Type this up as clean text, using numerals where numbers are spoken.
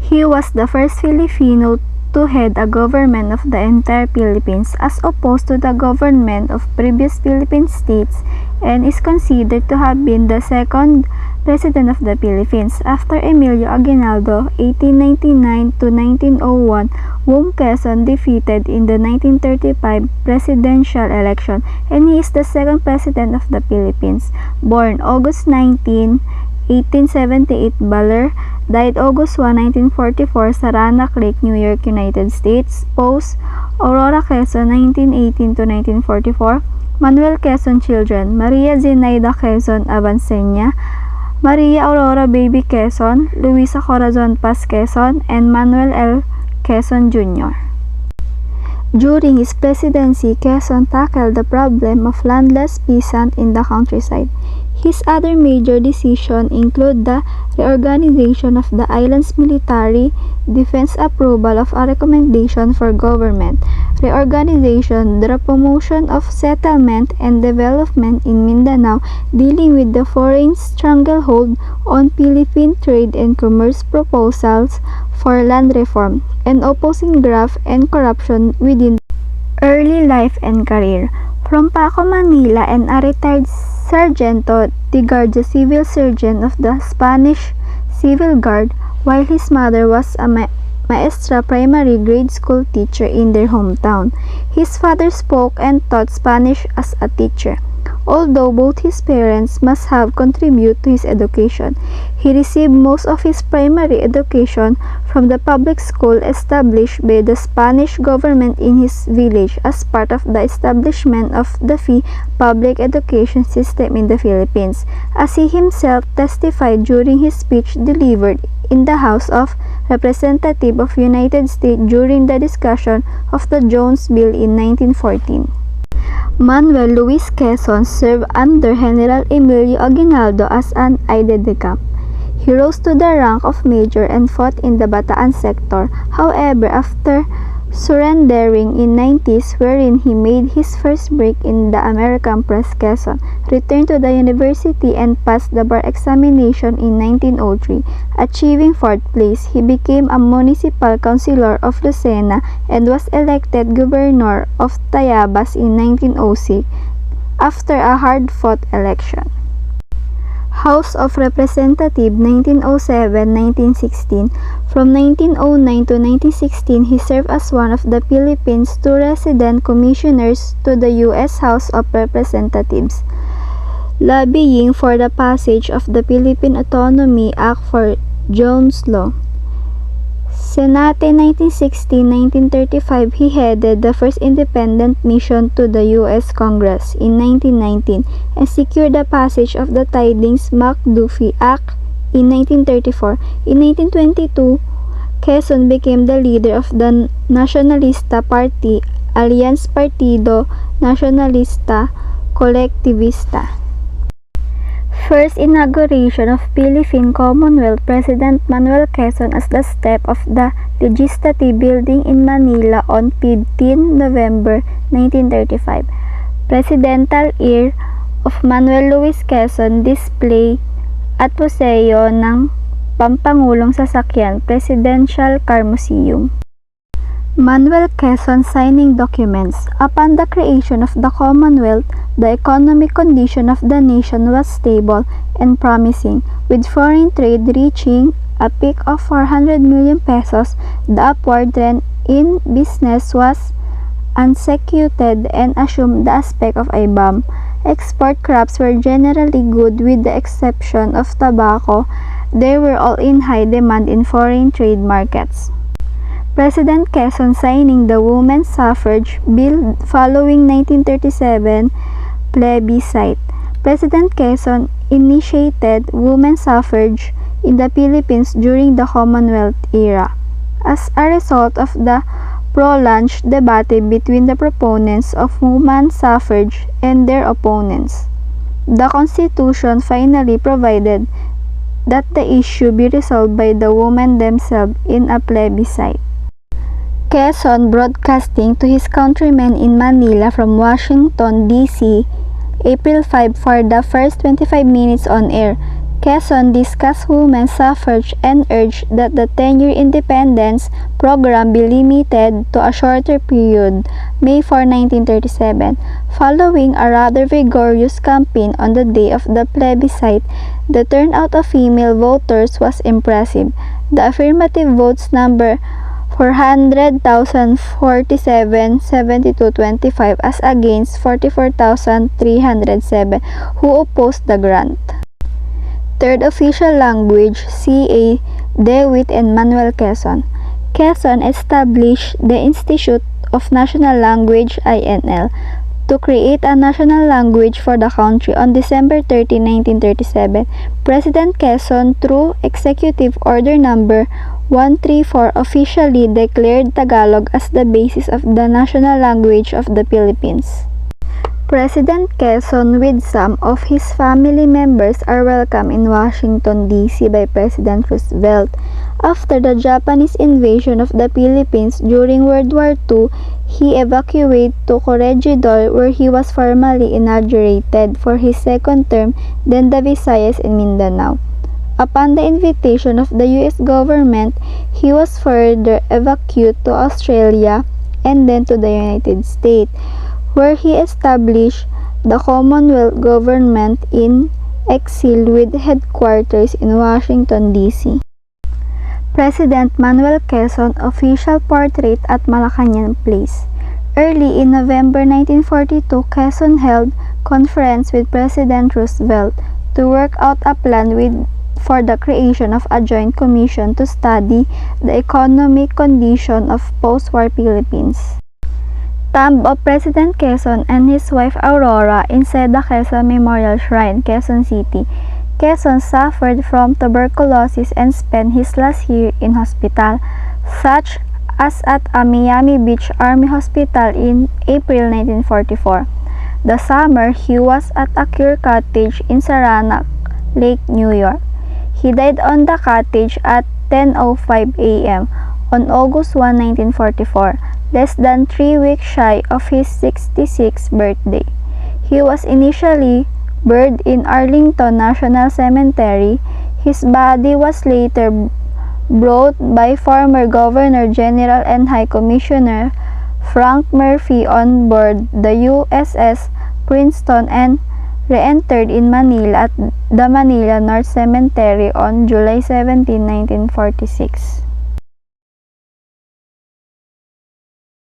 He was the first Filipino to head a government of the entire Philippines as opposed to the government of previous Philippine states, and is considered to have been the second President of the Philippines after Emilio Aguinaldo 1899 to 1901, whom Quezon defeated in the 1935 presidential election, and he is the second President of the Philippines. Born August 19, 1878, Baler, died August 1, 1944, Saranac Lake, New York, United States. Post Aurora, Quezon, 1918 to 1944. Manuel Quezon children: Maria Zenaida Quezon Abansenia, Maria Aurora Baby Quezon, Luisa Corazon Paz Quezon, and Manuel L. Quezon Jr. During his presidency, Quezon tackled the problem of landless peasants in the countryside. His other major decisions include the reorganization of the island's military, defense, approval of a recommendation for government, reorganization, the promotion of settlement and development in Mindanao, dealing with the foreign stranglehold on Philippine trade and commerce proposals for land reform, and opposing graft and corruption within early life and career. From Paco, Manila, and a retired Sargento de Guardia Civil Sergeant of the Spanish Civil Guard, while his mother was a maestra primary grade school teacher in their hometown. His father spoke and taught Spanish as a teacher. Although both his parents must have contributed to his education, he received most of his primary education from the public school established by the Spanish government in his village as part of the establishment of the free public education system in the Philippines, as he himself testified during his speech delivered in the House of Representatives of United States during the discussion of the Jones Bill in 1914. Manuel Luis Quezon served under General Emilio Aguinaldo as an aide-de-camp. He rose to the rank of major and fought in the Bataan sector. However, after surrendering in 90s, wherein he made his first break in the American press, Quezon returned to the university and passed the bar examination in 1903. Achieving 4th place, he became a municipal councilor of Lucena and was elected governor of Tayabas in 1906 after a hard-fought election. House of Representatives 1907-1916. From 1909 to 1916, he served as one of the Philippines' 2 resident commissioners to the U.S. House of Representatives, lobbying for the passage of the Philippine Autonomy Act for Jones Law. Senate 1916-1935, he headed the first independent mission to the U.S. Congress in 1919 and secured the passage of the Tidings-McDuffie Act in 1934. In 1922, Quezon became the leader of the Nacionalista Party, Alianza Partido Nacionalista Colectivista. First inauguration of Philippine Commonwealth, President Manuel Quezon as the step of the Legislative Building in Manila on 15 November 1935. Presidential Heir of Manuel Luis Quezon display at Museo ng Pampangulong Sasakyan, Presidential Car Museum. Manuel Quezon signing documents. Upon the creation of the Commonwealth, the economic condition of the nation was stable and promising, with foreign trade reaching a peak of 400 million pesos. The upward trend in business was unexecuted and assumed the aspect of a boom. Export crops were generally good with the exception of tobacco. They were all in high demand in foreign trade markets. President Quezon signing the Women's Suffrage Bill following 1937 plebiscite. President Quezon initiated women's suffrage in the Philippines during the Commonwealth era. As a result of the prolonged debate between the proponents of women's suffrage and their opponents, the Constitution finally provided that the issue be resolved by the women themselves in a plebiscite. Quezon broadcasting to his countrymen in Manila from Washington, D.C., April 5 for the first 25 minutes on air. Quezon discussed women's suffrage and urged that the 10-year independence program be limited to a shorter period, May 4, 1937. Following a rather vigorous campaign on the day of the plebiscite, the turnout of female voters was impressive. The affirmative votes number 400,047,7225 as against 44,307 who opposed the grant. Third official language, C.A. DeWitt and Manuel Quezon. Quezon established the Institute of National Language (INL) to create a national language for the country on December 30, 1937. President Quezon, through Executive Order Number 134, officially declared Tagalog as the basis of the national language of the Philippines. President Quezon with some of his family members are welcomed in Washington, D.C. by President Roosevelt. After the Japanese invasion of the Philippines during World War II, he evacuated to Corregidor where he was formally inaugurated for his second term, then the Visayas and Mindanao. Upon the invitation of the U.S. government, he was further evacuated to Australia and then to the United States, where he established the Commonwealth government in exile with headquarters in Washington, D.C. President Manuel Quezon official portrait at Malacañang Place. Early in November 1942, Quezon held conference with President Roosevelt to work out a plan for the creation of a joint commission to study the economic condition of post-war Philippines. Tomb of President Quezon and his wife Aurora inside the Quezon Memorial Shrine, Quezon City. Quezon suffered from tuberculosis and spent his last year in hospital, such as at a Miami Beach Army Hospital in April 1944. The summer, he was at a cure cottage in Saranac Lake, New York. He died on the cottage at 10:05 a.m. on August 1, 1944, less than 3 weeks shy of his 66th birthday. He was initially buried in Arlington National Cemetery. His body was later brought by former Governor General and High Commissioner Frank Murphy on board the USS Princeton and re-entered in Manila at the Manila North Cemetery on July 17, 1946.